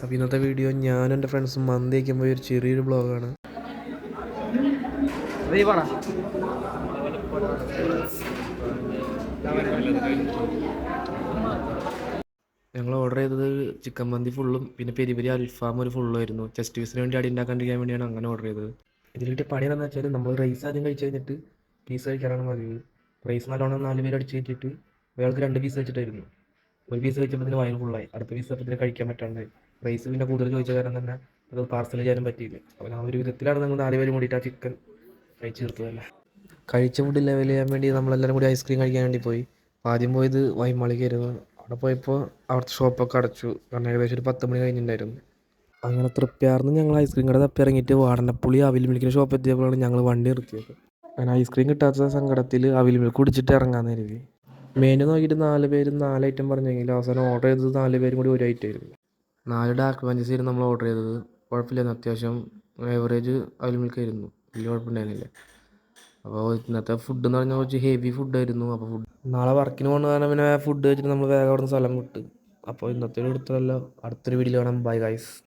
അപ്പോൾ ഇന്നത്തെ വീഡിയോ ഞാനും എൻ്റെ ഫ്രണ്ട്സും മന്തി വയ്ക്കുമ്പോൾ ഒരു ചെറിയൊരു ബ്ലോഗാണ്. ഞങ്ങൾ ഓർഡർ ചെയ്തത് ചിക്കൻ മന്തി ഫുള്ളും പിന്നെ പെരി പെരി അൽഫാം ഒരു ഫുള്ളുമായിരുന്നു. ചെസ്റ്റ് പീസിന് വേണ്ടി അടി ഉണ്ടാക്കാണ്ടിരിക്കാൻ വേണ്ടിയാണ് അങ്ങനെ ഓർഡർ ചെയ്തത്. ഇതിലിട്ട് പണി എന്താണെന്ന് വെച്ചാൽ നമ്മൾ റൈസ് ആദ്യം കഴിച്ച് കഴിഞ്ഞിട്ട് പീസ് കഴിക്കാനാണ് പതിവ്. റൈസ് നല്ലോണം 4 പേര് അടിച്ച് കഴിച്ചിട്ട് ഒരാൾക്ക് 2 പീസ് വെച്ചിട്ടായിരുന്നു. ഒരു പീസ് കഴിച്ചപ്പോൾ വയറ് ഫുള്ളായി. അടുത്ത പീസ് അപ്പോൾ കഴിക്കാൻ പറ്റാണ്ടായി. റൈസ് പിന്നെ കൂടുതൽ ചോദിച്ച കാരണം തന്നെ അത് പാർസൽ ചെയ്യാനും പറ്റിയില്ല. അപ്പോൾ ആ ഒരു വിധത്തിലാണ് നമ്മൾ 4 പേര് കൂടിയിട്ട് ആ ചിക്കൻ കഴിച്ച് തീർത്തതല്ല. കഴിച്ച ഫുഡ് ലെവൽ ചെയ്യാൻ വേണ്ടി നമ്മളെല്ലാവരും കൂടി ഐസ്ക്രീം കഴിക്കാൻ വേണ്ടി പോയി. ആദ്യം പോയത് വൈമാളിക്കായിരുന്നു. അവിടെ പോയപ്പോൾ അവിടുത്തെ ഷോപ്പൊക്കെ അടച്ചു. കാരണം ഏകദേശം ഒരു 10 മണി കഴിഞ്ഞിട്ടുണ്ടായിരുന്നു. അങ്ങനെ തൃപ്തിയാർന്ന് ഞങ്ങൾ ഐസ്ക്രീം കട തപ്പി ഇറങ്ങിയിട്ട് വാടനപ്പുളി അവിൽ മിൽക്കിൻ്റെ ഷോപ്പ് എത്തിയപ്പോഴാണ് ഞങ്ങൾ വണ്ടി നിർത്തിയത്. അങ്ങനെ ഐസ്ക്രീം കിട്ടാത്ത സങ്കടത്തിൽ അവിൽ മിൽക്ക് കുടിച്ചിട്ട് ഇറങ്ങാമെന്ന് കരുതി. മെനു നോക്കിയിട്ട് 4 പേരും 4 ഐറ്റം പറഞ്ഞെങ്കിൽ അവസാനം ഓർഡർ ചെയ്തത് 4 പേരും കൂടി ഒരു ഐറ്റം ആയിരുന്നു. 4 ഡാർക്ക് ഫാൻറ്റസി ആയിരുന്നു നമ്മൾ ഓർഡർ ചെയ്തത്. കുഴപ്പമില്ലായിരുന്നു, അത്യാവശ്യം ഏവറേജ് അവിൽ മിൽക്ക് ആയിരുന്നു, വലിയ കുഴപ്പമുണ്ടായിരുന്നില്ല. അപ്പോൾ ഇന്നത്തെ ഫുഡ് എന്ന് പറഞ്ഞാൽ കുറച്ച് ഹെവി ഫുഡായിരുന്നു. അപ്പോൾ നാളെ വർക്കിന് പോകുന്ന കാരണം പിന്നെ ഫുഡ് കഴിച്ചിട്ട് നമ്മൾ വേഗം അവിടെ നിന്ന് സ്ഥലം വിട്ട്. അപ്പോൾ ഇന്നത്തെ ഒരു അടുത്തൊരു വീഡിയോ കാണാം. Bye guys.